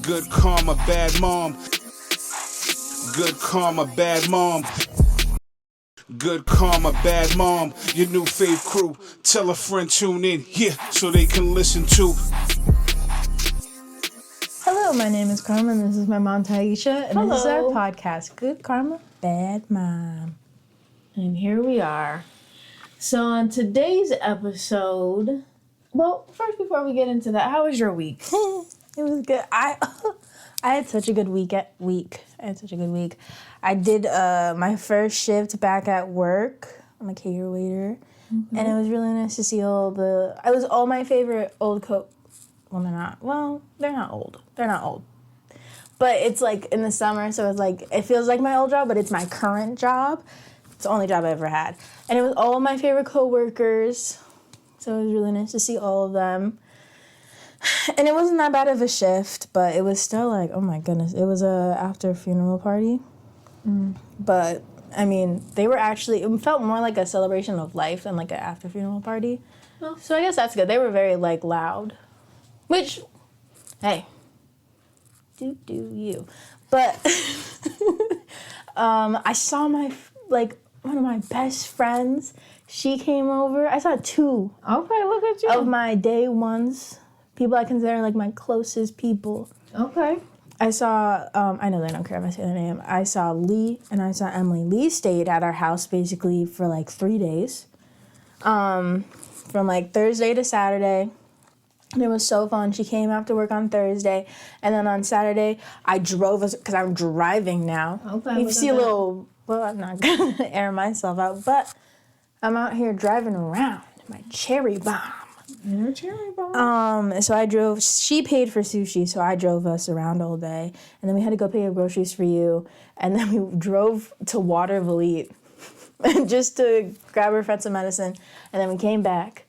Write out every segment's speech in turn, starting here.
Good karma, bad mom. Good karma, bad mom. Good karma, bad mom. Your new fave crew. Tell a friend tune in, yeah, so they can listen to. Hello, my name is Karma, and this is my mom, Tihesha, and this is our Hello. podcast, Good Karma, Bad Mom. And here we are. So on today's episode, well, first before we get into that, how was your week? It was good. I had such a good week. I had such a good week. I did my first shift back at work. I'm a cater waiter, and it was really nice to see all my favorite old Well, they're not. Well, they're not old. They're not old. But it's like in the summer, so it's like it feels like my old job, but it's my current job. It's the only job I ever had. And it was all my favorite coworkers. So it was really nice to see all of them. And it wasn't that bad of a shift, but it was still like, oh my goodness. It was a after funeral party. But I mean, it felt more like a celebration of life than like an after funeral party. Oh. So I guess that's good. They were very like loud. Which, hey, do you. But I saw one of my best friends. She came over. I saw two Okay, look at you. of my day ones, people I consider like my closest people. Okay. I saw, I know they don't care if I say their name. I saw Lee and I saw Emily. Lee stayed at our house basically for like 3 days, from like Thursday to Saturday. And it was so fun. She came after work on Thursday, and then on Saturday, I drove us, because I'm driving now. Okay, You look see at a that. little, well, I'm not going to air myself out, but I'm out here driving around my cherry bomb. You're a cherry bomb. So she paid for sushi, so I drove us around all day, and then we had to go pick up groceries for you, and then we drove to Watervliet just to grab her friend some medicine, and then we came back.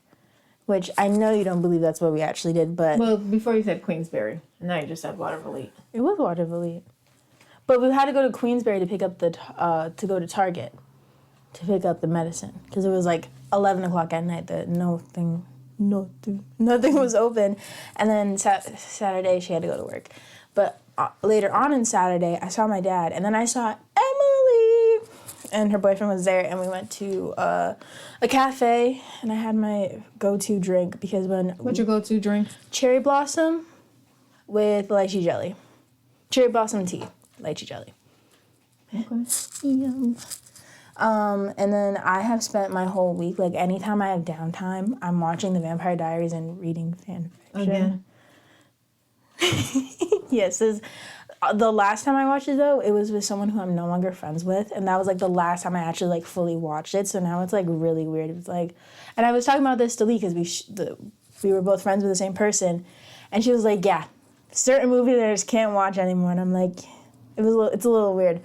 Which I know you don't believe that's what we actually did, but Well, before you said Queensberry, and now you just said Watervliet. it was Watervliet. But we had to go to Queensberry to pick up to go to Target to pick up the medicine, because it was like 11 o'clock at night that nothing was open, and then Saturday she had to go to work. But later on in Saturday, I saw my dad, and then I saw Emily, and her boyfriend was there, and we went to a cafe, and I had my go-to drink, because What's your go-to drink? cherry blossom with lychee jelly. Cherry blossom tea, lychee jelly. Okay. Yum. And then I have spent my whole week, like anytime I have downtime, I'm watching The Vampire Diaries and reading fan fiction. Again. Yes, the last time I watched it though, it was with someone who I'm no longer friends with, and that was like the last time I actually like fully watched it. So now it's like really weird. It's like, and I was talking about this to Lee, because we were both friends with the same person, and she was like, yeah, certain movies I just can't watch anymore, and I'm like, it's a little weird.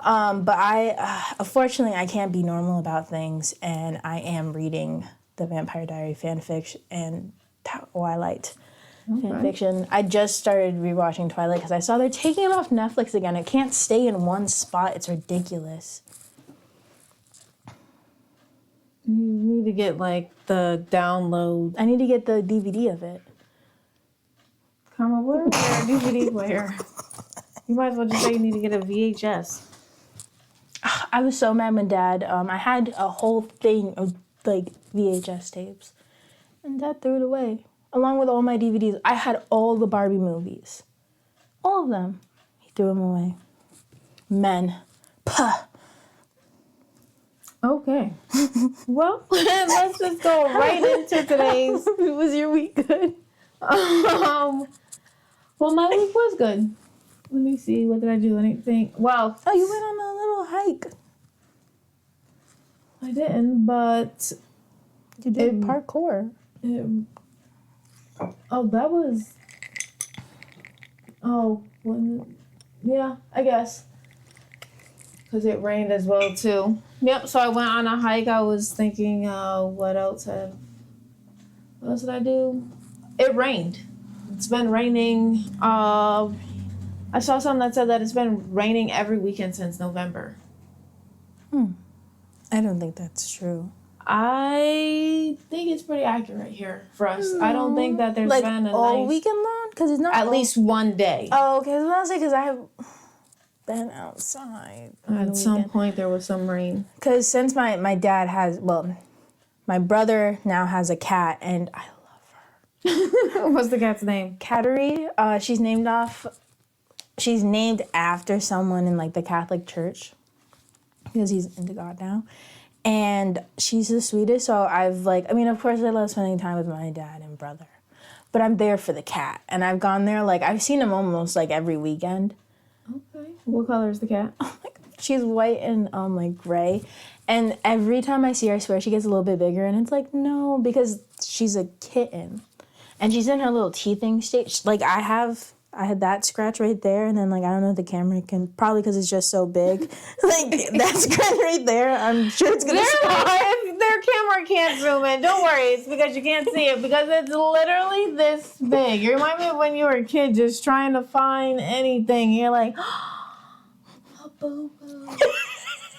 But unfortunately, I can't be normal about things, and I am reading the Vampire Diary fanfiction and Twilight fanfiction. I just started rewatching Twilight because I saw they're taking it off Netflix again. It can't stay in one spot. It's ridiculous. You need to get like the download. I need to get the DVD of it. Karma, where is your DVD player? You might as well just say you need to get a VHS. I was so mad when Dad, I had a whole thing of like VHS tapes, and Dad threw it away. Along with all my DVDs, I had all the Barbie movies. All of them. He threw them away. Men. Puh. Okay. Well, let's just go right into today's. Was your week good? Well, my week was good. Let me see. What did I do? Anything? Well, Oh, you went on a little hike. I didn't, but You did parkour. that was. Yeah, I guess. Because it rained as well, too. Yep, so I went on a hike. I was thinking, what else did I do? It rained. It's been raining. I saw something that said that it's been raining every weekend since November. I don't think that's true. I think it's pretty accurate here for us. I don't think that there's Like been a all nice, weekend long? Because it's not at least one day. Oh, okay. I was gonna say because I have been outside At some point, there was some rain. Because since my dad has, well, my brother now has a cat, and I love her. What's the cat's name? Cattery. She's named after someone in like the Catholic Church because he's into God now. And she's the sweetest. So I've like, I mean, of course I love spending time with my dad and brother, but I'm there for the cat. And I've gone there, like I've seen him almost like every weekend. Okay. What color is the cat? Oh my God. She's white and like gray. And every time I see her, I swear she gets a little bit bigger. And it's like, no, because she's a kitten. And she's in her little teething stage. Like I had that scratch right there, and then like I don't know if the camera can, probably because it's just so big. Like that scratch right there, I'm sure it's gonna. If their camera can't zoom in, don't worry. It's because you can't see it because it's literally this big. You remind me of when you were a kid, just trying to find anything. You're like, a boo-boo.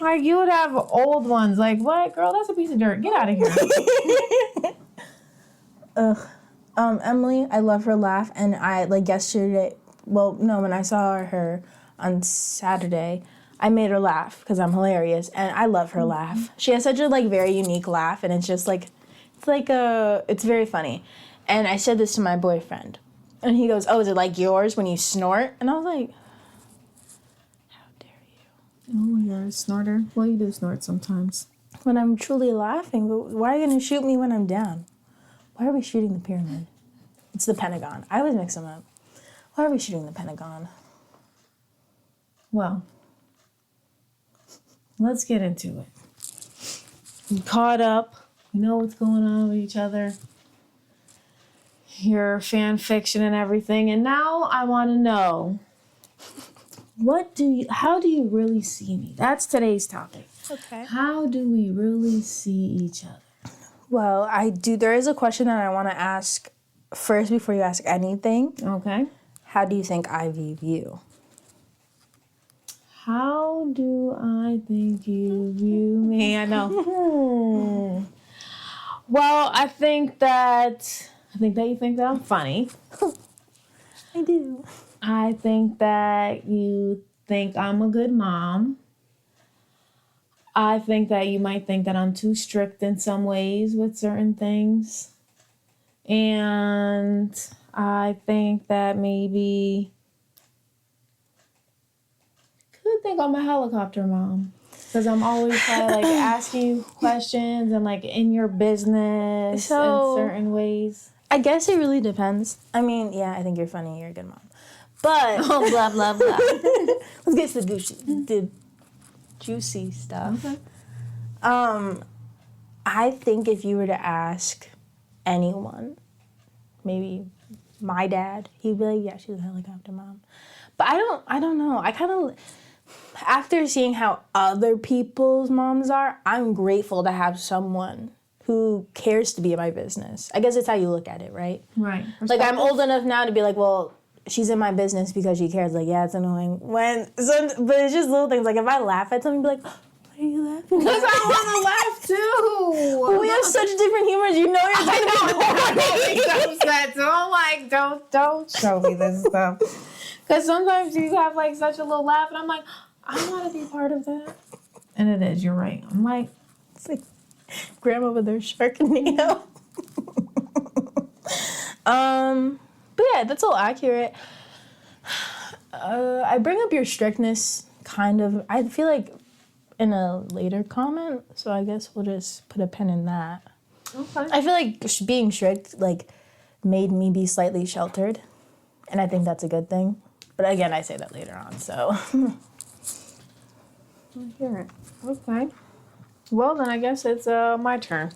Like you would have old ones. Like what, girl? That's a piece of dirt. Get out of here. Ugh. Emily, I love her laugh, and I, like, yesterday, well, no, when I saw her on Saturday, I made her laugh, because I'm hilarious, and I love her laugh. She has such a, like, very unique laugh, and it's just, like, it's very funny. And I said this to my boyfriend, and he goes, oh, is it like yours when you snort? And I was like, how dare you? Oh, you're a snorter. Well, you do snort sometimes. When I'm truly laughing, but why are you going to shoot me when I'm down? Why are we shooting the pyramid? It's the Pentagon. I always mix them up. Why are we shooting the Pentagon? Well, let's get into it. We caught up. We know what's going on with each other. Your fan fiction and everything. And now I want to know, how do you really see me? That's today's topic. Okay. How do we really see each other? Well, there is a question that I want to ask first before you ask anything. Okay. How do you think I view you? How do I think you view me? I know. Well, I think that you think that I'm funny. I do. I think that you think I'm a good mom. I think that you might think that I'm too strict in some ways with certain things. And I think that maybe could think I'm a helicopter mom. Because I'm always trying to like ask you questions and like in your business in certain ways. I guess it really depends. I mean, yeah, I think you're funny. You're a good mom. But Oh, blah, blah, blah. let's get to the juicy stuff. Okay. I think if you were to ask anyone, maybe my dad, he'd be like, yeah, she's a helicopter mom. But I don't know. I kind of, after seeing how other people's moms are, I'm grateful to have someone who cares to be in my business. I guess it's how you look at it, right? Right. Like, I'm old enough now to be like, well, she's in my business because she cares. Like, yeah, it's annoying. But it's just little things. Like, if I laugh at something, be like, why are you laughing? Because I want to laugh too. But we have such different humors. You know you're I know. So I'm like, don't show me this stuff. Because sometimes you have like such a little laugh, and I'm like, I want to be part of that. And it is. You're right. I'm like, it's like grandma with her Sharknado. But yeah, that's all accurate. I bring up your strictness kind of, I feel like, in a later comment, so I guess we'll just put a pin in that. okay. I feel like being strict, like, made me be slightly sheltered, and I think that's a good thing. But again, I say that later on, so. I hear it. Okay. Well, then I guess it's my turn.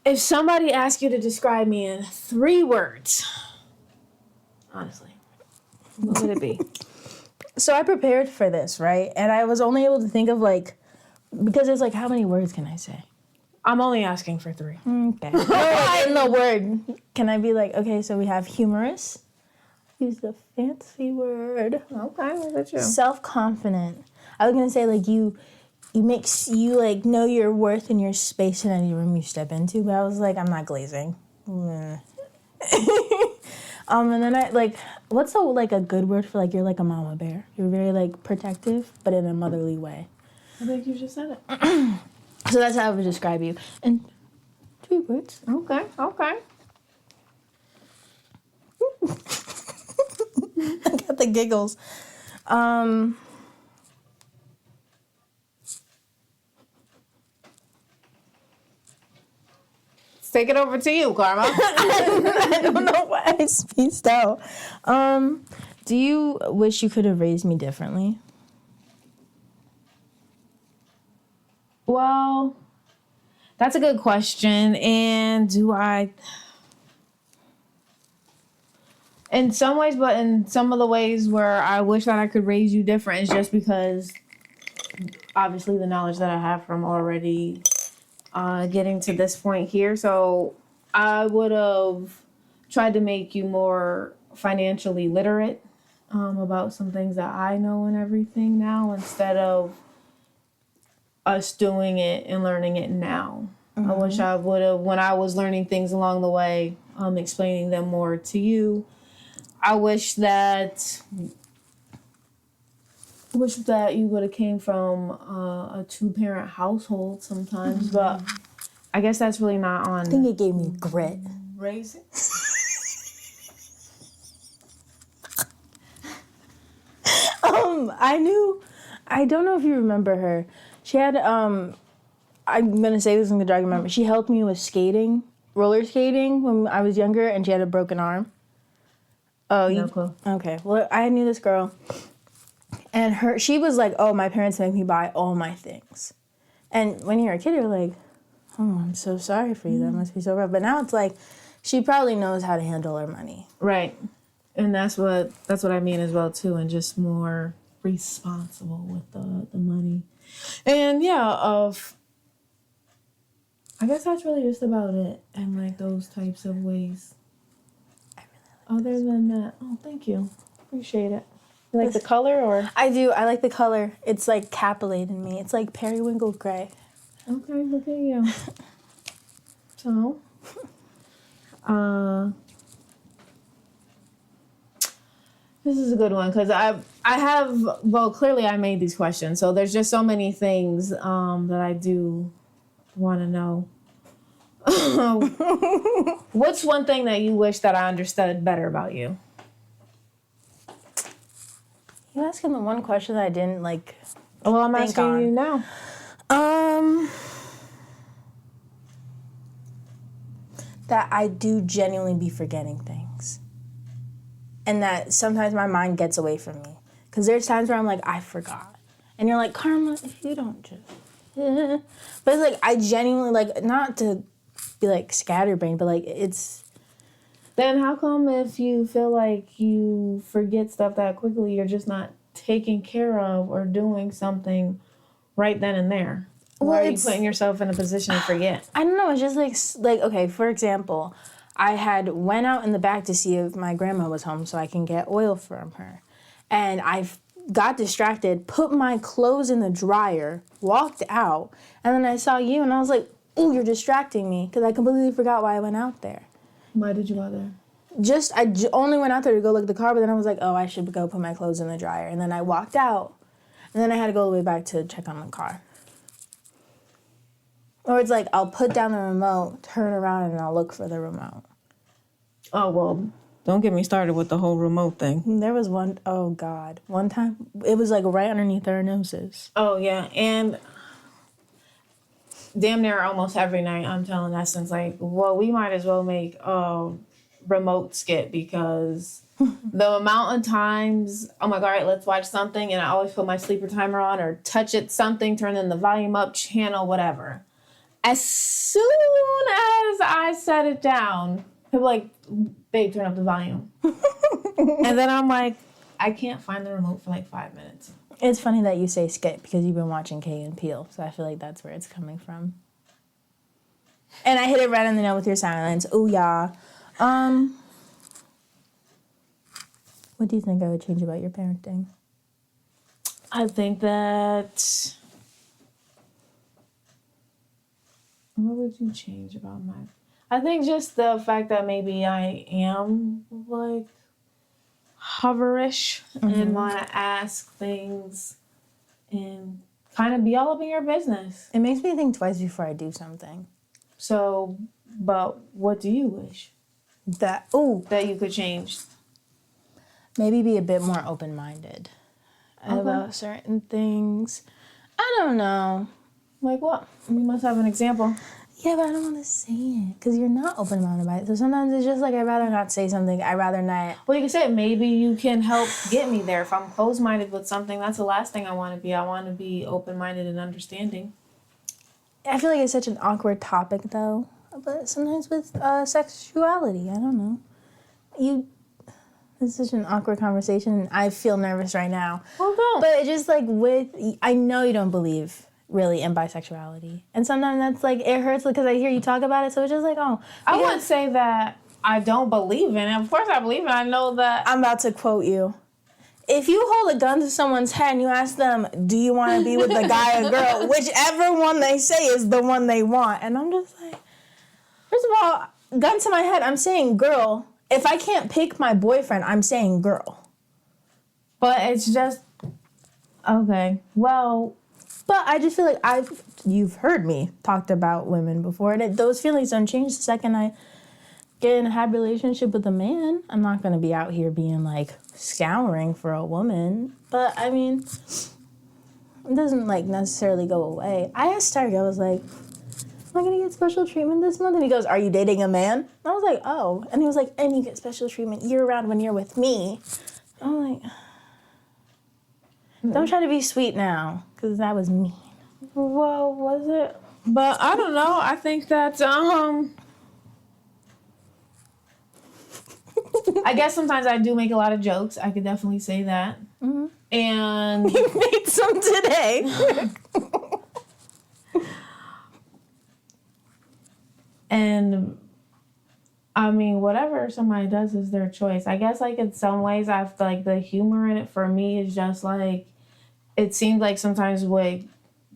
If somebody asked you to describe me in 3 words, honestly, what would it be? So I prepared for this, right? And I was only able to think of, like, because it's like, how many words can I say? I'm only asking for 3. Okay. No, like, in the word. Can I be like, okay, so we have humorous. Use the fancy word. Okay, look at you. Self-confident. I was going to say, like, you you like know your worth and your space in any room you step into. But I was like, I'm not glazing. And then I like, what's a good word for like you're like a mama bear? You're very like protective, but in a motherly way. I think you just said it. So that's how I would describe you. And 2 words. Okay. I got the giggles. Take it over to you, Karma. I don't know why I spaced out. Do you wish you could have raised me differently? Well, that's a good question. And do I? In some ways, but in some of the ways where I wish that I could raise you different is just because obviously the knowledge that I have from already getting to this point here. So I would have tried to make you more financially literate about some things that I know and everything now instead of us doing it and learning it now. I wish I would have, when I was learning things along the way, explaining them more to you. I wish that you would have came from a 2-parent household sometimes, but I guess that's really not on. I think it gave me grit. Raising. I don't know if you remember her. She had, I'm gonna say this in the jargon, remember. She helped me with roller skating when I was younger, and she had a broken arm. Oh, No clue. Okay. Well, I knew this girl, and she was like, "Oh, my parents make me buy all my things," and when you're a kid, you're like, "Oh, I'm so sorry for you. That must be so rough." But now it's like, she probably knows how to handle her money. Right. And that's what I mean as well too, and just more responsible with the money. And yeah, I guess that's really just about it, and like those types of ways. Other than that, oh, thank you. Appreciate it. You like the color or? I do. I like the color. It's like capillate in me. It's like periwinkle gray. Okay, look at you. So, this is a good one because I have, well, clearly I made these questions. So there's just so many things that I do want to know. What's one thing that you wish that I understood better about you? You asking the one question that I didn't like. Well, I'm think asking on. you now. That I do genuinely be forgetting things. And that sometimes my mind gets away from me. Because there's times where I'm like, I forgot. And you're like, Karma, if you don't just... But it's like, I genuinely, like, not to be like scatterbrained, but like, it's... Then how come if you feel like you forget stuff that quickly, you're just not taking care of or doing something right then and there? Why are you putting yourself in a position to forget? I don't know. It's just like okay, for example, I had went out in the back to see if my grandma was home so I can get oil from her. And I got distracted, put my clothes in the dryer, walked out, and then I saw you and I was like, "Ooh, you're distracting me," because I completely forgot why I went out there. Why did you go there? I only went out there to go look at the car, but then I was like, oh, I should go put my clothes in the dryer. And then I walked out, and then I had to go all the way back to check on the car. Or it's like, I'll put down the remote, turn around, and I'll look for the remote. Oh, well, don't get me started with the whole remote thing. There was one time, it was like right underneath our noses. Oh, yeah, and damn near almost every night I'm telling Essence, like, well, we might as well make a remote skit because the amount of times I'm like, all right, let's watch something, and I always put my sleeper timer on or touch it, something, turn in the volume up, channel, whatever. As soon as I set it down, he'll be like, babe, turn up the volume. And then I'm like, I can't find the remote for like 5 minutes. It's funny that you say skit because you've been watching Kay and Peele, so I feel like that's where it's coming from. And I hit it right on the note with your silence. Ooh, yeah. What do you think I would change about your parenting? I think that What would you change about my... I think just the fact that maybe I am, like, hoverish and want to ask things and kind of be all up in your business. It makes me think twice before I do something. So, but what do you wish That you could change? Maybe be a bit more open-minded about certain things. I don't know. Like what? You must have an example. Yeah, but I don't want to say it because you're not open-minded about it. So sometimes it's just like I'd rather not say something. I'd rather not. Well, you can say maybe you can help get me there. If I'm closed-minded with something, that's the last thing I want to be. I want to be open-minded and understanding. I feel like it's such an awkward topic, though. But sometimes with sexuality, I don't know. It's such an awkward conversation, and I feel nervous right now. Well, don't. But it's just like I know you don't believe really in bisexuality. And sometimes that's like, it hurts because I hear you talk about it, so it's just like, oh. I wouldn't say that I don't believe in it. Of course I believe in it. I know that. I'm about to quote you. If you hold a gun to someone's head and you ask them, do you want to be with a guy or girl, whichever one they say is the one they want. And I'm just like, first of all, gun to my head, I'm saying girl. If I can't pick my boyfriend, I'm saying girl. But it's just, okay, well. But I just feel like you've heard me talked about women before. And those feelings don't change the second I get in a happy relationship with a man. I'm not going to be out here being like scouring for a woman. But I mean, it doesn't like necessarily go away. I asked Tarek, I was like, am I going to get special treatment this month? And he goes, are you dating a man? And I was like, oh. And he was like, and you get special treatment year round when you're with me. I'm like, don't try to be sweet now, because that was mean. Well, was it? But I don't know. I think that, I guess sometimes I do make a lot of jokes. I could definitely say that. Mm-hmm. And you made some today. And I mean, whatever somebody does is their choice. I guess, like, in some ways, I feel like the humor in it for me is just like, it seems like sometimes with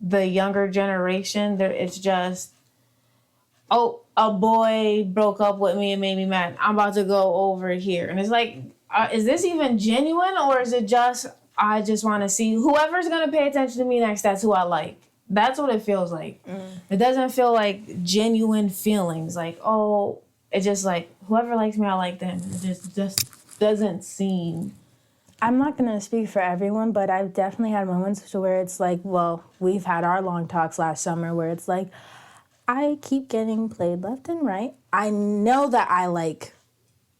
the younger generation, it's just, oh, a boy broke up with me and made me mad. I'm about to go over here. And it's like, is this even genuine, or is it just, I just want to see whoever's going to pay attention to me next, that's who I like. That's what it feels like. It doesn't feel like genuine feelings. Like, oh, it's just like, whoever likes me, I like them. It just doesn't seem. I'm not going to speak for everyone, but I've definitely had moments where it's like, well, we've had our long talks last summer where it's like, I keep getting played left and right. I know that I like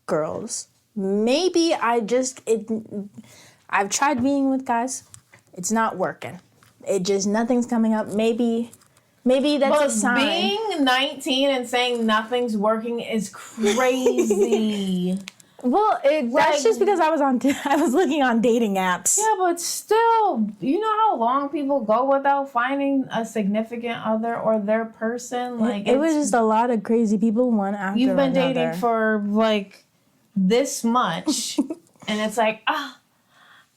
girls. Maybe I've tried being with guys. It's not working. Nothing's coming up. Maybe that's a sign. Being 19 and saying nothing's working is crazy. Well, that's just because I was looking on dating apps. Yeah, but still, you know how long people go without finding a significant other or their person? Like, it was just a lot of crazy people, one after another. You've been dating for, like, this much, and it's like, I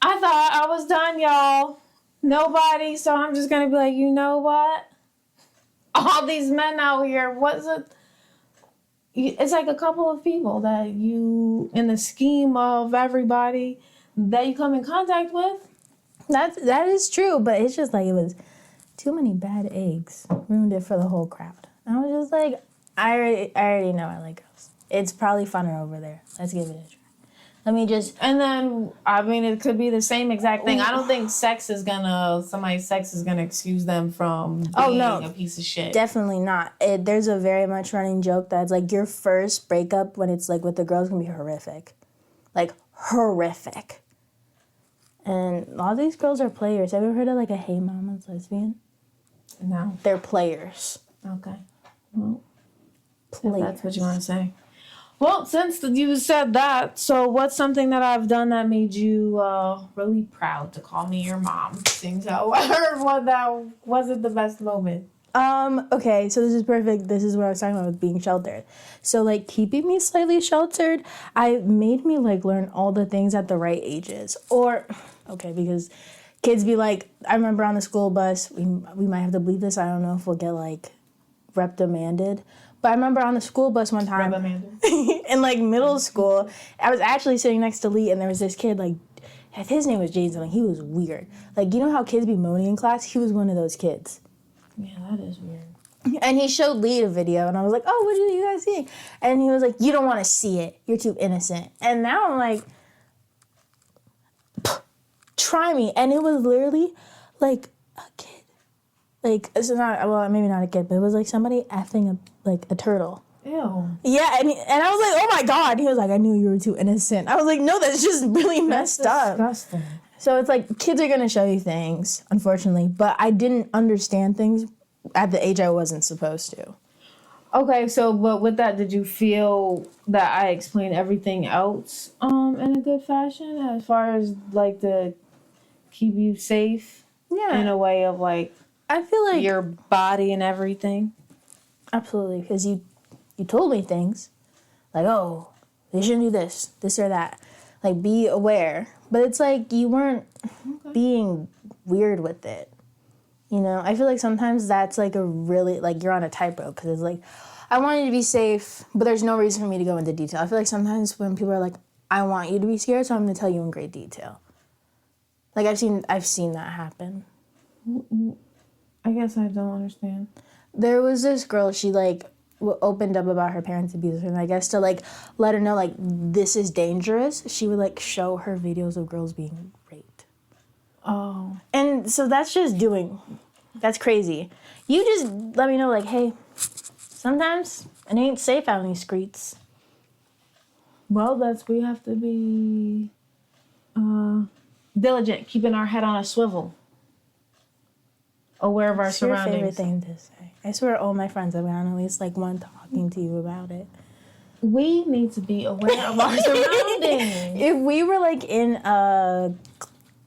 thought I was done, y'all. Nobody, so I'm just going to be like, you know what? All these men out here, what's it? It's like a couple of people that you, in the scheme of everybody that you come in contact with. That is true, but it's just like it was too many bad eggs. Ruined it for the whole crowd. I was just like, I already know I like girls. It's probably funner over there. Let's give it a try. Let me just... And then, I mean, it could be the same exact thing. I don't think somebody's sex is gonna excuse them from being a piece of shit. Definitely not. There's a very much running joke that's like your first breakup when it's like with the girls can be horrific. Like, horrific. And all these girls are players. Have you ever heard of like a Hey Mama's lesbian? No. They're players. Okay. Well, players. If that's what you want to say. Well, since you said that, so what's something that I've done that made you really proud to call me your mom? Seems how I heard that wasn't the best moment. Okay, so this is perfect. This is what I was talking about with being sheltered. So, like, keeping me slightly sheltered, made me, like, learn all the things at the right ages. Because kids be like, I remember on the school bus, we might have to bleep this. I don't know if we'll get, like, reprimanded. But I remember on the school bus one time in like middle school, I was actually sitting next to Lee, and there was this kid, like, his name was James, and he was weird. Like, you know how kids be moaning in class? He was one of those kids. Yeah, that is weird. And he showed Lee a video, and I was like, oh, what are you guys seeing? And he was like, you don't want to see it. You're too innocent. And now I'm like, try me. And it was literally like a kid. Like, it's not, well, maybe not a kid, but it was like somebody effing a turtle. Ew. Yeah, and I was like, oh my God. He was like, I knew you were too innocent. I was like, no, that's just really messed up. Disgusting. So it's like, kids are going to show you things, unfortunately, but I didn't understand things at the age I wasn't supposed to. Okay, so, but with that, did you feel that I explained everything else in a good fashion as far as, like, to keep you safe? Yeah. In a way of, like, I feel like your body and everything? Absolutely, because you told me things like, oh, they shouldn't do this or that. Like, be aware. But it's like you weren't being weird with it. You know, I feel like sometimes that's like a really, like, you're on a tightrope because it's like, I want you to be safe, but there's no reason for me to go into detail. I feel like sometimes when people are like, I want you to be scared, so I'm going to tell you in great detail. Like, I've seen that happen. I guess I don't understand. There was this girl, she, like, opened up about her parents' abuse, and I guess to, like, let her know, like, this is dangerous, she would, like, show her videos of girls being raped. Oh. And so that's crazy. You just let me know, like, hey, sometimes it ain't safe out in these streets. Well, we have to be diligent, keeping our head on a swivel. Aware of our surroundings. Your favorite thing to say. I swear all my friends have gotten at least like one talking to you about it. We need to be aware of our surroundings. If we were like in a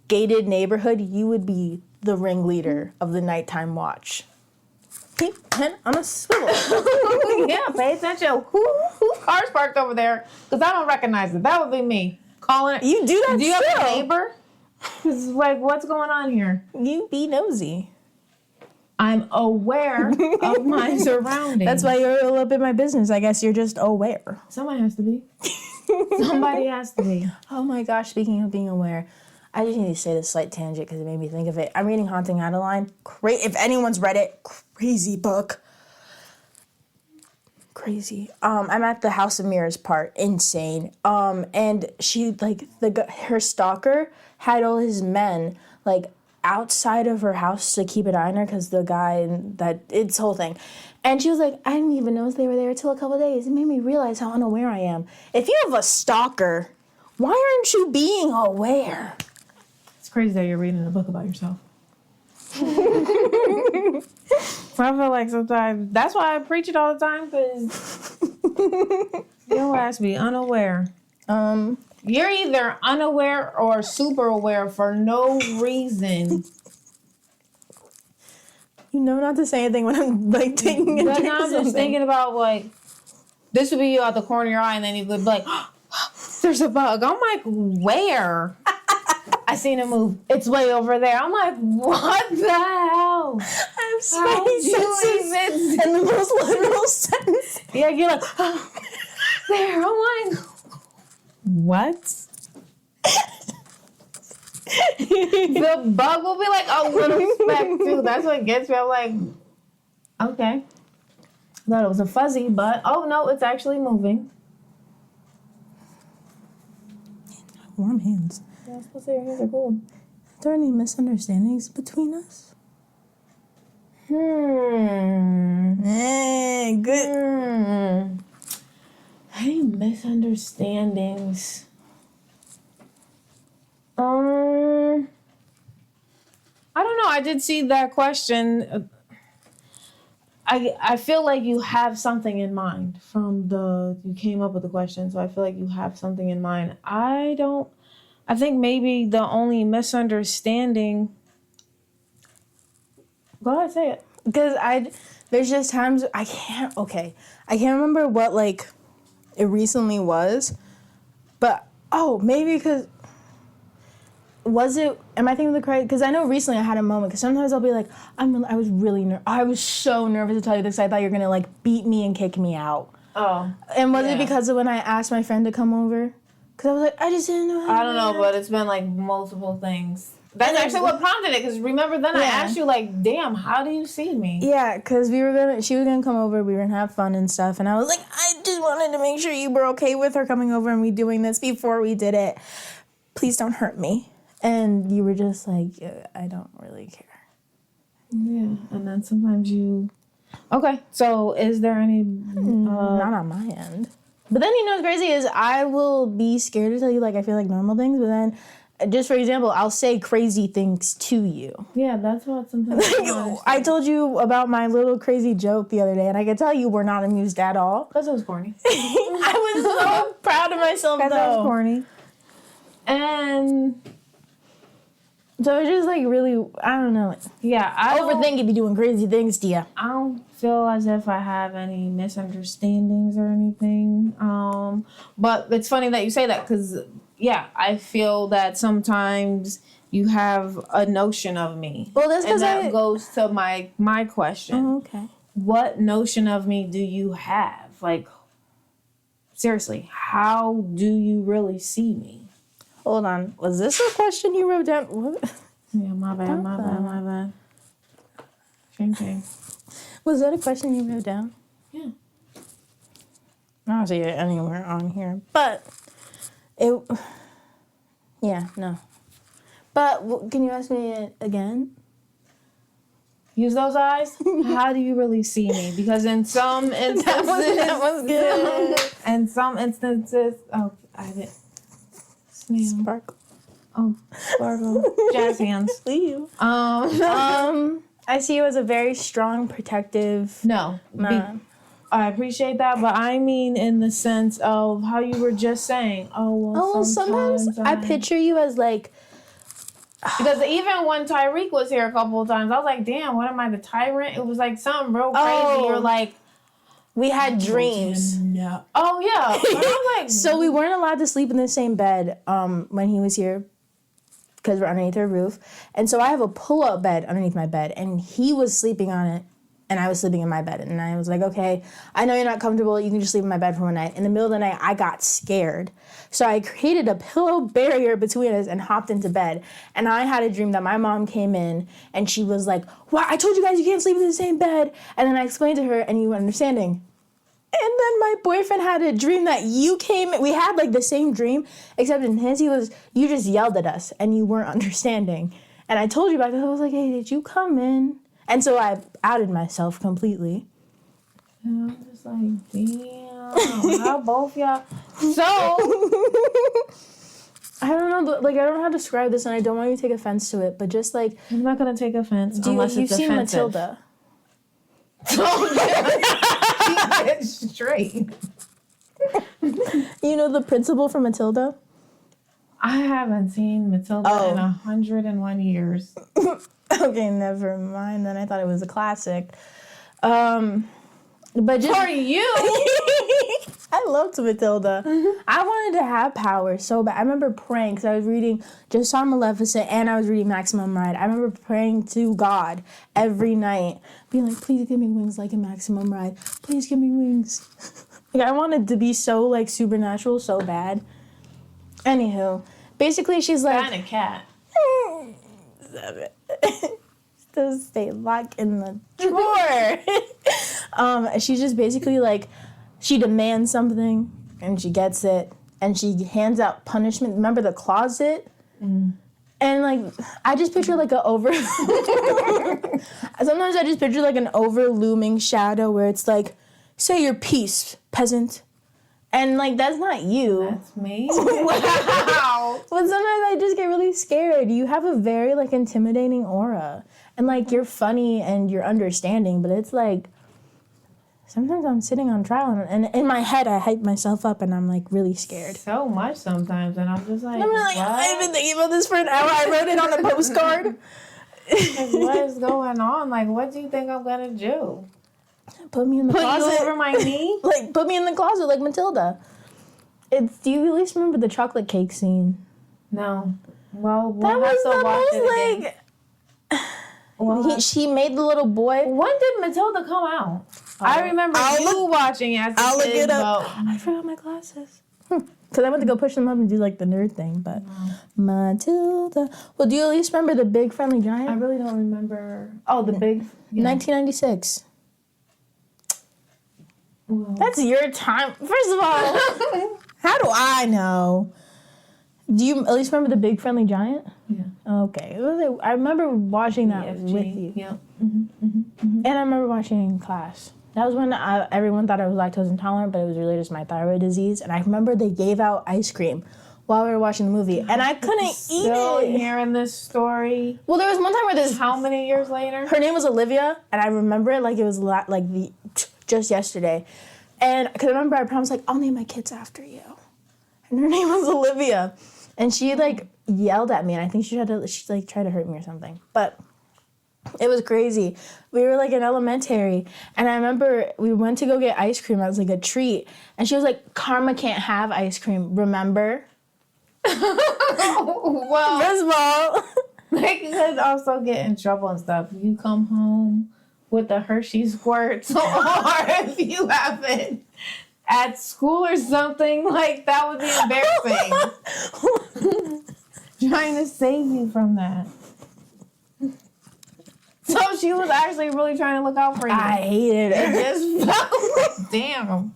gated neighborhood, you would be the ringleader of the nighttime watch. Keep head on a swivel. Yeah, pay attention. Who car's parked over there? Because I don't recognize it. That would be me. Calling it. You do that. Do you have a neighbor? Because like, what's going on here? You be nosy. I'm aware of my surroundings. That's why you're all up in my business. I guess you're just aware. Somebody has to be. Somebody has to be. Oh my gosh, speaking of being aware, I just need to say this slight tangent because it made me think of it. I'm reading Haunting Adeline. If anyone's read it, crazy book. Crazy. I'm at the House of Mirrors part. Insane. And she, like, her stalker had all his men, like, outside of her house to keep an eye on her because the guy it's whole thing. And she was like, I didn't even notice they were there until a couple of days. It made me realize how unaware I am. If you have a stalker, why aren't you being aware? It's crazy that you're reading a book about yourself. I feel like sometimes that's why I preach it all the time, because your ass be unaware. You're either unaware or super aware for no reason. You know not to say anything when I'm like taking a drink. But I'm just thinking about like, this would be you out the corner of your eye, and then you could be like, there's a bug. I'm like, where? I seen it move. It's way over there. I'm like, what the hell? I have spidey senses in the most literal sense. Yeah, you're like, oh, there. I'm like, what? The bug will be like a little speck too. That's what gets me. I'm like, okay. I thought it was a fuzzy, but oh no, it's actually moving. Warm hands. Yeah, I was supposed to say your hands are cold. Are there any misunderstandings between us? Good. Any misunderstandings? I don't know. I did see that question. I feel like you have something in mind you came up with the question, so I feel like you have something in mind. I think maybe the only misunderstanding. Go ahead, say it. Because there's just times I can't remember what like it recently was, but maybe because am I thinking of the correct? Because I know recently I had a moment, because sometimes I'll be like, I was so nervous to tell you this, I thought you were going to, like, beat me and kick me out. Oh. And was it because of when I asked my friend to come over? Because I was like, I just didn't know how to I don't know, but it's been, like, multiple things. That's actually what prompted it, because remember then I asked you, like, damn, how do you see me? Yeah, because she was going to come over, we were going to have fun and stuff, and I was like, I just wanted to make sure you were okay with her coming over and we doing this before we did it. Please don't hurt me. And you were just like, I don't really care. Yeah, and then sometimes you... Okay, so is there any... Not on my end. But then, you know what's crazy is I will be scared to tell you, like, I feel like normal things, but then... Just for example, I'll say crazy things to you. Yeah, that's what sometimes I told you about my little crazy joke the other day, and I can tell you were not amused at all. Because it was corny. I was so proud of myself, though. Because it was corny. And... So it's just, like, really, I don't know. Yeah, I overthink if you're doing crazy things to you. I don't feel as if I have any misunderstandings or anything. But it's funny that you say that, because... Yeah, I feel that sometimes you have a notion of me. Well, that's because that goes to my question. Oh, okay. What notion of me do you have? Like, seriously, how do you really see me? Hold on. Was this a question you wrote down? What? Yeah, my bad. Shame. Was that a question you wrote down? Yeah. I don't see it anywhere on here, but... no. But can you ask me it again? Use those eyes. How do you really see me? Because in some instances, that was good. In some instances, I did. Sparkle. Oh, sparkle. Jazz hands. Leave. I see you as a very strong, protective. No. I appreciate that, but I mean in the sense of how you were just saying. Sometimes I picture you as like... Because even when Tyreek was here a couple of times, I was like, damn, what am I, the tyrant? It was like something real crazy. You're like... We had dreams. No. Oh, yeah. But I was like... So we weren't allowed to sleep in the same bed when he was here, because we're underneath our roof. And so I have a pull-up bed underneath my bed, and he was sleeping on it. And I was sleeping in my bed. And I was like, okay, I know you're not comfortable. You can just sleep in my bed for one night. In the middle of the night, I got scared. So I created a pillow barrier between us and hopped into bed. And I had a dream that my mom came in and she was like, "Wow, I told you guys you can't sleep in the same bed." And then I explained to her and you were understanding. And then my boyfriend had a dream that you came in. We had like the same dream, except in his, you just yelled at us and you weren't understanding. And I told you about this. I was like, hey, did you come in? And so I outed myself completely. And I'm just like, damn, how both y'all... So... I don't know, but, like, I don't know how to describe this, and I don't want you to take offense to it, but just, like... I'm not going to take offense unless it's offensive. You've seen Matilda. Keep it straight. You know the principal from Matilda? I haven't seen Matilda in 101 years. Okay, never mind. Then I thought it was a classic. But just for you, I loved Matilda. Mm-hmm. I wanted to have power so bad. I remember praying because I was reading just on Maleficent and I was reading Maximum Ride. I remember praying to God every night, being like, "Please give me wings like in Maximum Ride. Please give me wings." Like I wanted to be so like supernatural so bad. Anywho, basically she's like, "Kind of cat." Still stay locked in the drawer. She's just basically like, she demands something and she gets it and she hands out punishment. Remember the closet? Mm. And like, I just picture like sometimes I just picture like an over looming shadow where it's like, say your piece, peasant. And like, that's not you. That's me. Wow. But sometimes I just get really scared. You have a very like intimidating aura. And like, you're funny and you're understanding, but it's like, sometimes I'm sitting on trial and in my head I hype myself up and I'm like really scared. So much sometimes, and I'm just like, I've been thinking about this for an hour. I wrote it on a postcard. Like, what is going on? Like, what do you think I'm gonna do? Put me in the closet. Put you over my knee? Like, put me in the closet like Matilda. Do you at least remember the chocolate cake scene? No. Well, That was have to watch it the again. most, like... She made the little boy... When did Matilda come out? I remember watching it as a I'll look kid, it up. but- I forgot my glasses. Because I went to go push them up and do, like, the nerd thing, but... Matilda... Well, do you at least remember The Big Friendly Giant? I really don't remember. Oh, the big... Yeah. 1996. Well. That's your time. First of all, how do I know? Do you at least remember The Big Friendly Giant? Yeah. Okay. I remember watching that with you. Yeah. And I remember watching it in class. That was when everyone thought I was lactose intolerant, but it was really just my thyroid disease. And I remember they gave out ice cream while we were watching the movie, and I couldn't eat Still it. hearing this story. Well, there was one time where this... How many years later? Her name was Olivia, and I remember it like it was just yesterday. And because I remember I promised, like, I'll name my kids after you. And her name was Olivia. And she, like, yelled at me, and I think she tried to hurt me or something. But it was crazy. We were, like, in elementary, and I remember we went to go get ice cream as, like, a treat. And she was like, Karma can't have ice cream, remember? Well, First of all... they could also get in trouble and stuff. You come home with the Hershey squirts, or if you have it at school or something, like, that would be embarrassing. Trying to save you from that. So she was actually really trying to look out for you. I hated it. It just felt like, damn.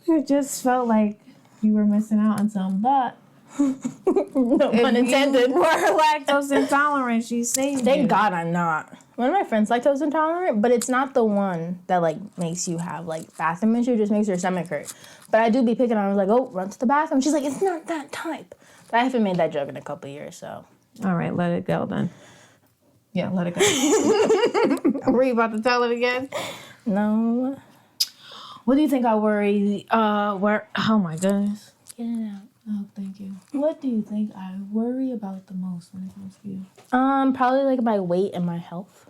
It just felt like you were missing out on something, but No pun intended. you were lactose intolerant. She saved you. Thank God I'm not. One of my friends lactose intolerant, but it's not the one that, like, makes you have, like, bathroom issue. It just makes your stomach hurt. But I do be picking on her, like, oh, run to the bathroom. She's like, it's not that type. But I haven't made that joke in a couple years, so. All right, let it go then. Yeah, let it go. Were you about to tell it again? No. What do you think I worry? Oh my goodness. Get it out. Oh, thank you. What do you think I worry about the most when it comes to you? Probably, like, my weight and my health.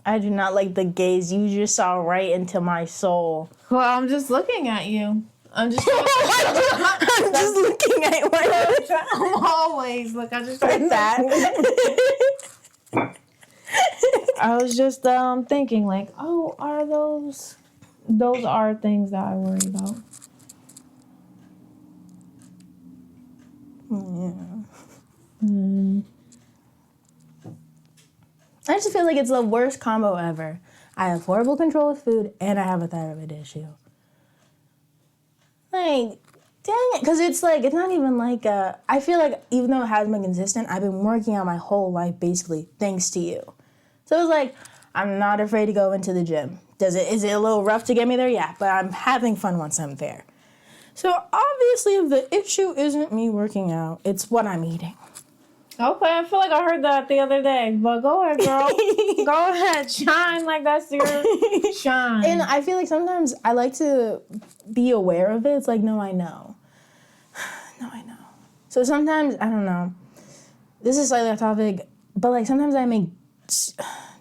I do not like the gaze. You just saw right into my soul. Well, I'm just looking at you. I'm just I'm just looking at my I'm always look. I just like that. I was just thinking, like, oh, are those are things that I worry about. Yeah. I just feel like it's the worst combo ever. I have horrible control of food, and I have a thyroid issue. Like, dang it. Because it's like, it's not even like I feel like even though it hasn't been consistent, I've been working out my whole life, basically, thanks to you. So it's like, I'm not afraid to go into the gym. Is it a little rough to get me there? Yeah, but I'm having fun once I'm there. So obviously, if the issue isn't me working out, it's what I'm eating. Okay, I feel like I heard that the other day, but go ahead, girl. Go ahead, shine like that's your shine. And I feel like sometimes I like to be aware of it. It's like, no, I know. No, I know. So sometimes, I don't know. This is slightly off topic, but like sometimes I make,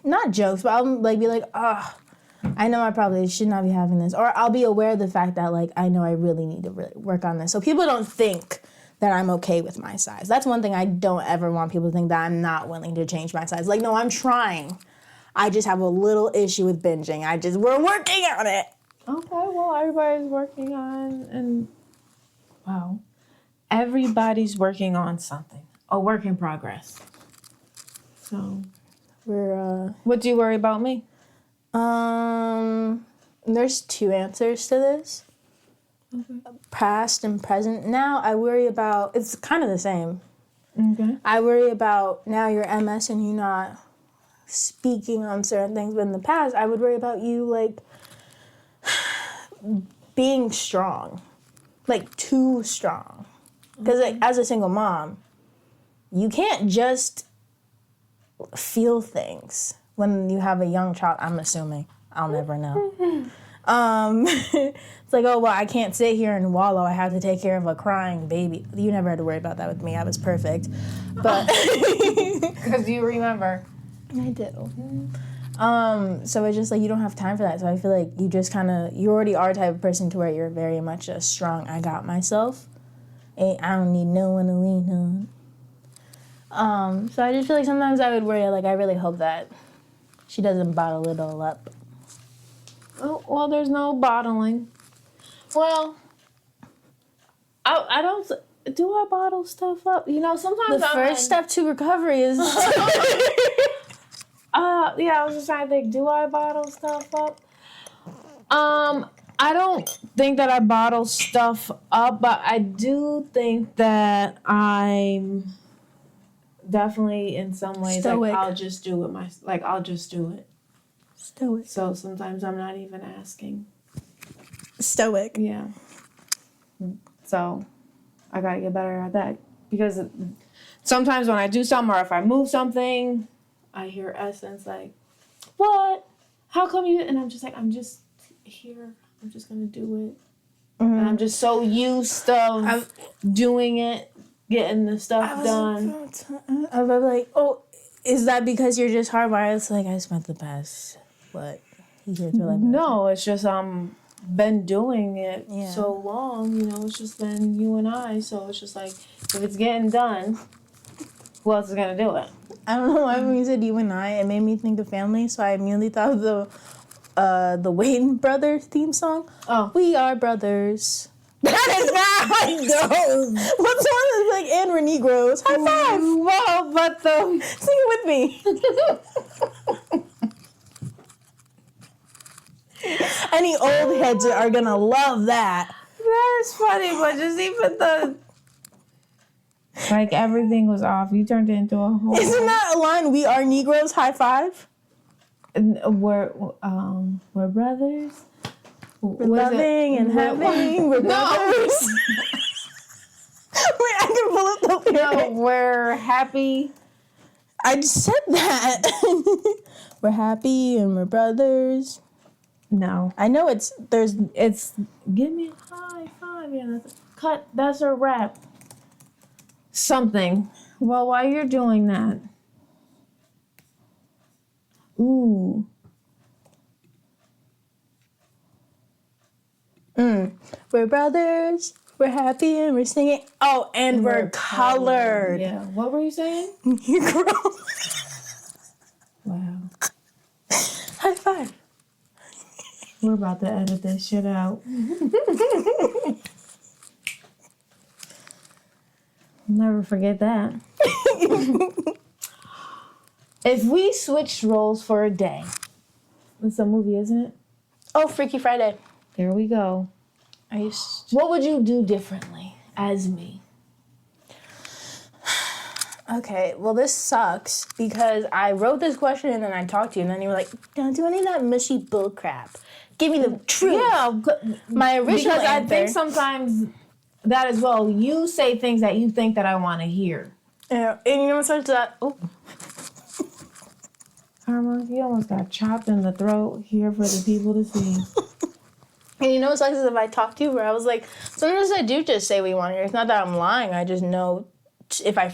not jokes, but I'll like be like, I know I probably should not be having this. Or I'll be aware of the fact that like, I know I really need to really work on this. So people don't think that I'm okay with my size. That's one thing I don't ever want people to think, that I'm not willing to change my size. Like, no, I'm trying. I just have a little issue with binging. We're working on it. Okay, well, everybody's working on, and wow. Everybody's working on something. A work in progress. So, what do you worry about me? There's two answers to this. Okay. Past and present. Now I worry about, it's kind of the same. Okay. I worry about now you're MS and you're not speaking on certain things, but in the past I would worry about you like being strong, like too strong. Because like, as a single mom, you can't just feel things when you have a young child. I'm assuming. I'll never know. It's like, oh, well, I can't sit here and wallow. I have to take care of a crying baby. You never had to worry about that with me. I was perfect. But because you remember. I do. So it's just like you don't have time for that. So I feel like you just kind of, you already are the type of person to where you're very much a strong, I got myself. And I don't need no one to lean on. So I just feel like sometimes I would worry, like I really hope that she doesn't bottle it all up. Oh, well, there's no bottling. Well, I don't. Do I bottle stuff up? You know, sometimes The first step to recovery is... yeah, I was just trying to think, do I bottle stuff up? I don't think that I bottle stuff up, but I do think that I'm definitely in some ways Stoic. like I'll just do it I'll just do it. Stoic. So sometimes I'm not even asking. Stoic. Yeah. So I gotta get better at that because sometimes when I do something or if I move something, I hear Essence like, "What? How come you?" And I'm just like, "I'm just here. I'm just gonna do it." And I'm just so used to doing it, getting the stuff done. I was like, oh, is that because you're just hardwired? It's like, I spent the past, years of life. No, it's just been doing it Yeah. so long. You know, it's just been you and I. So it's just like, if it's getting done, who else is gonna do it? I don't know why when you said you and I, it made me think of family. So I immediately thought of the Wayne Brothers theme song. Oh, We are brothers. that is not how it goes. What's one that's like, and we're Negroes. High five. Well, but Sing it with me. Any old heads are gonna love that. that is funny, but just even like everything was off. You turned it into a whole. Isn't that a line? We are Negroes. High five. We're brothers. We're loving and having. We're brothers. Wait, I can pull up the lyric. No, we're happy. I just said that. We're happy and we're brothers. No, I know it's give me a high five. Yeah, that's a rap. Something. Well, while you're doing that, ooh. we're brothers. We're happy and we're singing. Oh, and we're colored. Yeah. What were you saying? Negro. Wow. High five. We're about to edit this shit out. Never forget that. If we switched roles for a day, it's a movie, isn't it? Oh, Freaky Friday. There we go. What would you do differently as me? Okay, well, this sucks because I wrote this question and then I talked to you and then you were like, don't do any of that mushy bull crap. Give me the truth. Yeah, My original because I answer. think sometimes that as well. You say things that you think that I want to hear. Yeah, and you know what starts that? Oh. Karma, you almost got chopped in the throat here for the people to see. And you know what sucks is if I talk to you where I was like, sometimes I do just say what you want to hear. It's not that I'm lying. I just know if I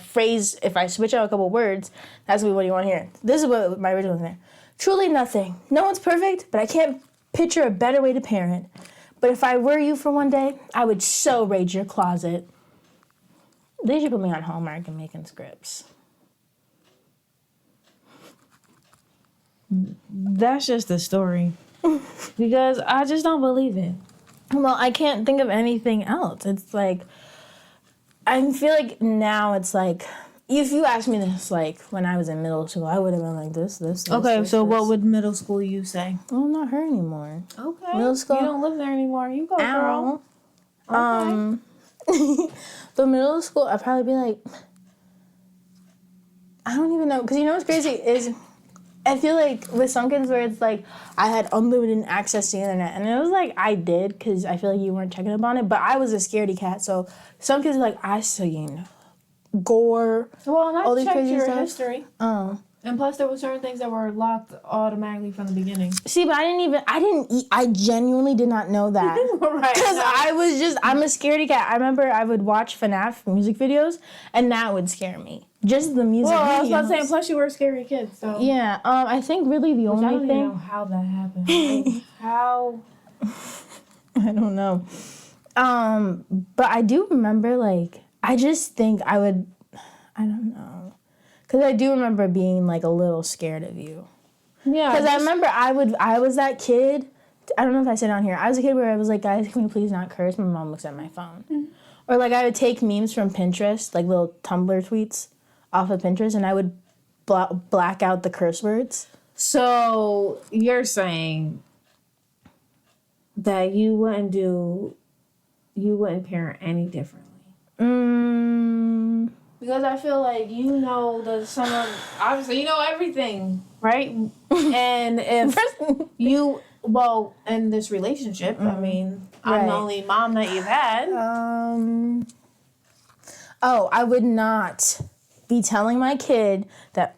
switch out a couple words, that's what you want to hear. This is what my original was there. Truly nothing. No one's perfect, but I can't picture a better way to parent. But if I were you for one day, I would so raid your closet. They should put me on Hallmark and making scripts. That's just the story. Because I just don't believe it. Well, I can't think of anything else. It's like, I feel like now it's like, if you asked me this like when I was in middle school, I would have been like this. Okay, this, so this. what would middle school you say? Well, I'm not her anymore. Okay. Middle school. You don't live there anymore. You go, girl. Ow. Okay. The middle school, I'd probably be like, I don't even know. Because you know what's crazy is, I feel like with some kids where it's like, I had unlimited access to the internet. And it was like, I did, because I feel like you weren't checking up on it. But I was a scaredy cat. So some kids are like, I seen gore. Well, and all I these checked crazy your stuff. history. Oh. And plus, there were certain things that were locked automatically from the beginning. See, but I genuinely did not know that. Right. Because I'm a scaredy cat. I remember I would watch FNAF music videos, and that would scare me. Just the music Well, I was videos. about to say, plus you were a scary kid, so. Yeah, I think really the Which I only don't even know how that happened. Like, how? I don't know. But I do remember, like, I just think I don't know. Because I do remember being, like, a little scared of you. Yeah. Because I remember I was that kid. I don't know if I said it on here. I was a kid where I was like, guys, can we please not curse? My mom looks at my phone. Mm-hmm. Or, like, I would take memes from Pinterest, like little Tumblr tweets off of Pinterest, and I would black out the curse words. So you're saying that you wouldn't parent any differently? Because I feel like you know obviously you know everything, right? And if in this relationship, I mean, I'm the only mom that you've had. I would not be telling my kid that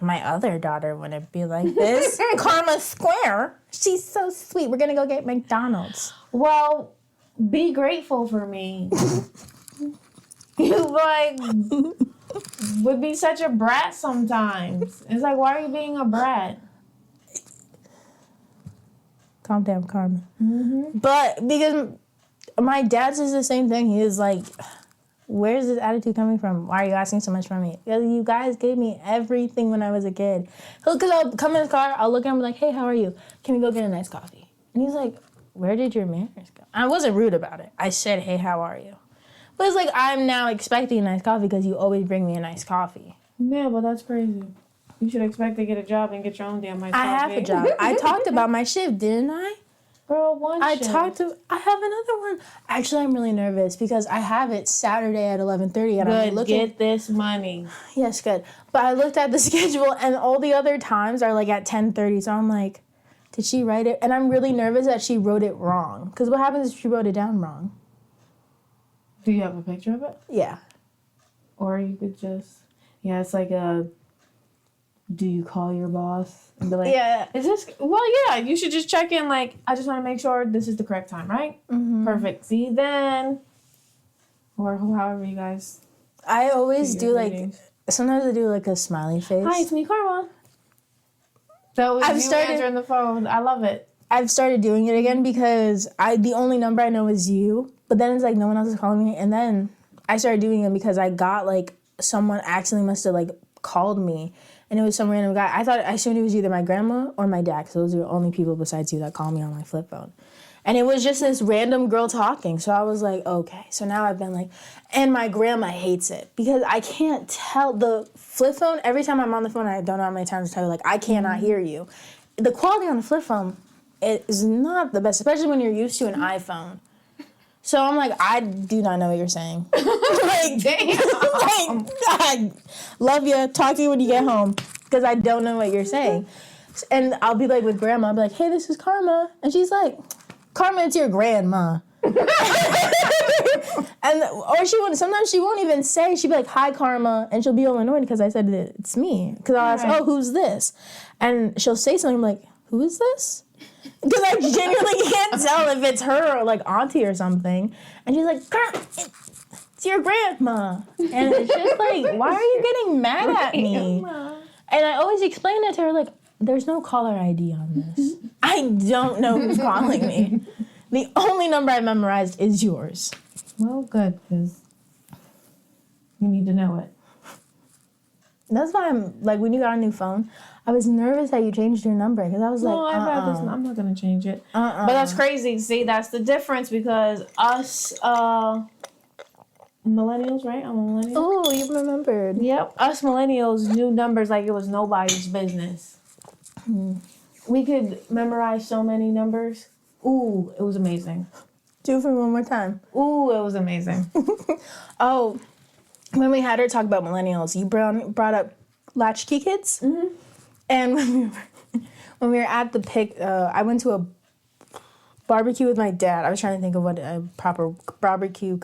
my other daughter wouldn't be like this. Karma Square. She's so sweet. We're going to go get McDonald's. Well, be grateful for me. You, like, would be such a brat sometimes. It's like, why are you being a brat? Calm down, Karma. Mm-hmm. But because my dad says the same thing. He is like, where's this attitude coming from? Why are you asking so much from me? Because you guys gave me everything when I was a kid. Because I'll come in his car, I'll look at him and be like, hey, how are you? Can we go get a nice coffee? And he's like, where did your manners go? I wasn't rude about it. I said, hey, how are you? But it's like, I'm now expecting a nice coffee because you always bring me a nice coffee. Yeah, but that's crazy. You should expect to get a job and get your own damn nice coffee. I have a job. I talked about my shift, didn't I? Girl, I have another one. Actually, I'm really nervous because I have it Saturday at 11:30. And I'm looking. Get this money. Yes, good. But I looked at the schedule and all the other times are like at 10:30. So I'm like, did she write it? And I'm really nervous that she wrote it wrong. Because what happens if she wrote it down wrong? Do you have a picture of it? Yeah. Or you could just, it's like do you call your boss and be like, yeah, is this, you should just check in, like, I just want to make sure this is the correct time, right? Mm-hmm. Perfect. See you then. Or however you guys. I always do meetings. Sometimes I do like a smiley face. Hi, it's me, Karma. So you answering the phone. I love it. I've started doing it again because the only number I know is you. But then it's like no one else is calling me. And then I started doing it because I got like someone accidentally must have like called me. And it was some random guy. I assumed it was either my grandma or my dad because those are the only people besides you that call me on my flip phone. And it was just this random girl talking. So I was like, okay. So now I've been like, and my grandma hates it because I can't tell the flip phone. Every time I'm on the phone, I don't know how many times to tell you, like, I cannot hear you. The quality on the flip phone is not the best, especially when you're used to an iPhone. So I'm like, I do not know what you're saying. Like, damn. Like, God, love you. Talk to you when you get home because I don't know what you're saying. And I'll be like with grandma. I'll be like, hey, this is Karma. And she's like, Karma, it's your grandma. Sometimes she won't even say. She'll be like, hi, Karma. And she'll be all annoyed because I said it's me. Because I'll ask, oh, who's this? And she'll say something like, who is this? Because I genuinely can't tell if it's her or like auntie or something. And she's like, it's your grandma. And it's just like, why are you getting mad at me? And I always explain it to her like, there's no caller ID on this. I don't know who's calling me. The only number I memorized is yours. Well, good, because you need to know it. That's why I'm like, when you got a new phone, I was nervous that you changed your number because I was like, I'm not gonna change it. But that's crazy. See, that's the difference because us millennials, right? I'm a millennial. Oh, you remembered. Yep. Us millennials knew numbers like it was nobody's business. We could memorize so many numbers. Ooh, it was amazing. Do it for one more time. Ooh, it was amazing. Oh, when we had her talk about millennials, you brought up latchkey kids. Mm-hmm. And when we were at the I went to a barbecue with my dad. I was trying to think of what a proper barbecue.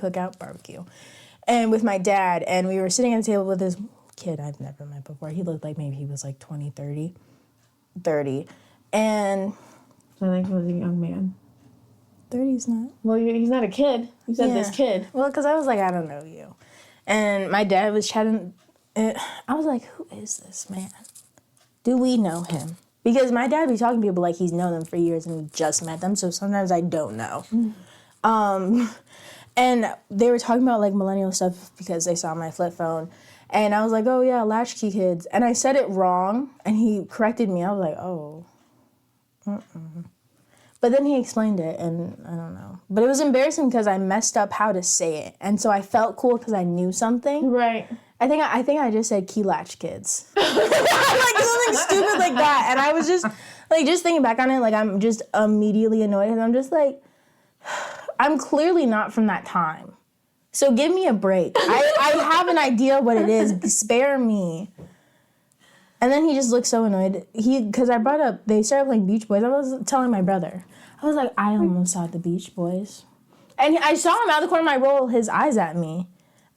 And with my dad, and we were sitting at the table with this kid I've never met before. He looked like maybe he was like 20, 30. And I think he was a young man. 30's not. Well, he's not a kid. You said this kid. Well, because I was like, I don't know you. And my dad was chatting I was like, who is this man? Do we know him? Because my dad be talking to people like he's known them for years and we just met them, so sometimes I don't know. And they were talking about like millennial stuff because they saw my flip phone. And I was like, oh yeah, latchkey kids. And I said it wrong and he corrected me. I was like, oh. But then he explained it and I don't know. But it was embarrassing because I messed up how to say it. And so I felt cool because I knew something. Right. I think I just said key latch kids. Like something stupid like that. And I was just thinking back on it, like I'm just immediately annoyed and I'm just like, I'm clearly not from that time. So give me a break. I have an idea what it is. Spare me. And then he just looked so annoyed. Because I brought up, they started playing Beach Boys. I was telling my brother. I was like, I almost saw the Beach Boys. And I saw him out of the corner of my eye roll his eyes at me.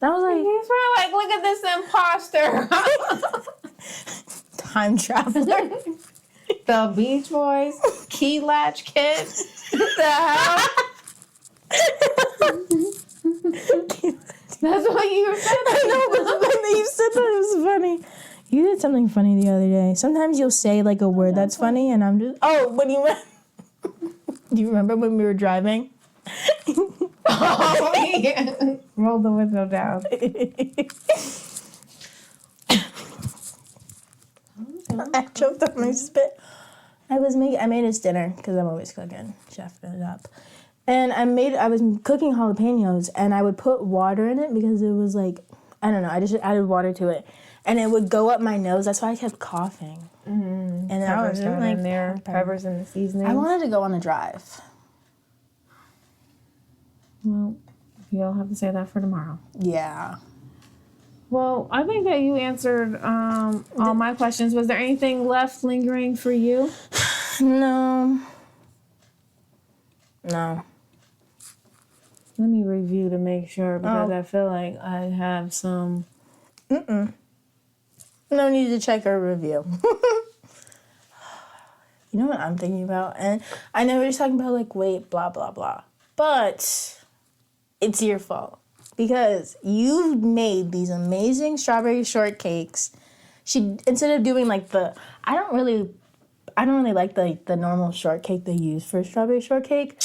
And I was like, he's probably like, look at this imposter. Time traveler. The Beach Boys, Key Latch Kids. What the hell? That's what you said. I know, but when you said that, it was funny. You did something funny the other day. Sometimes you'll say like a word that's funny, and I'm just, when you went. Do you remember when we were driving? Oh, yeah. Roll the window down. I choked on my spit. I made us dinner because I'm always cooking, chefing it up. And I was cooking jalapenos and I would put water in it because it was like, I don't know, I just added water to it. And it would go up my nose. That's why I kept coughing. Mm-hmm. And I was like, in there, peppers in the seasoning. I wanted to go on a drive. Well, you'll have to say that for tomorrow. Yeah. Well, I think that you answered all my questions. Was there anything left lingering for you? No. Let me review to make sure because I feel like I have some. No need to check or review. You know what I'm thinking about? And I know we're just talking about like weight, blah, blah, blah. But it's your fault. Because you made these amazing strawberry shortcakes. Instead of doing like I don't really like the normal shortcake they use for strawberry shortcake.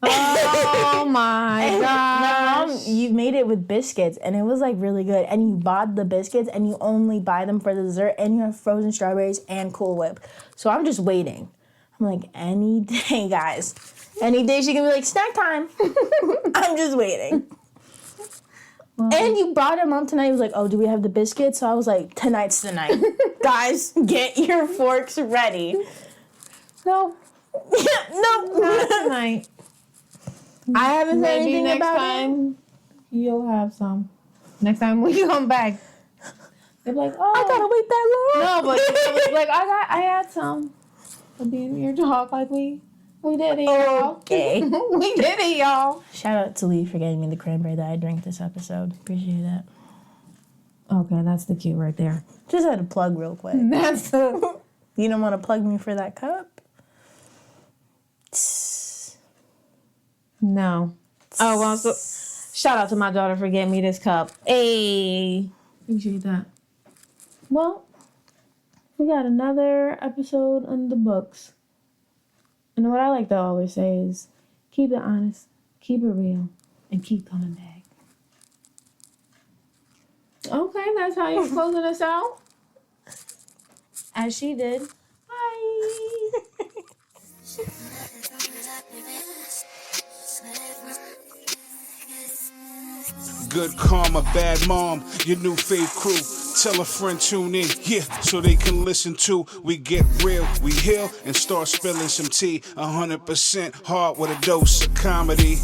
Oh my gosh. Mom, you made it with biscuits and it was like really good. And you bought the biscuits and you only buy them for the dessert and you have frozen strawberries and Cool Whip. So I'm just waiting. I'm like, any day, guys. Any day she can be like, snack time. I'm just waiting. Well, and you brought him up tonight. He was like, oh, do we have the biscuits? So I was like, tonight's the night. Guys, get your forks ready. No. No. Not tonight. I haven't said anything next about time it. You'll have some. Next time when you come back. They're like, oh. I gotta wait that long. No, but like, I had some. For being your dog like we did it, y'all. Okay. We did it, y'all. Shout out to Lee for getting me the cranberry that I drank this episode. Appreciate that. Okay, that's the cue right there. Just had to plug real quick. That's the... You don't want to plug me for that cup? No. Oh, well, so shout out to my daughter for getting me this cup. Hey. Appreciate that. Well, we got another episode in the books. And what I like to always say is, keep it honest, keep it real, and keep coming back. Okay, that's how you're closing us out? As she did. Bye. Good karma, bad mom, your new fave crew. Tell a friend tune in, yeah, so they can listen to. We get real, we heal, and start spilling some tea. 100% hard with a dose of comedy.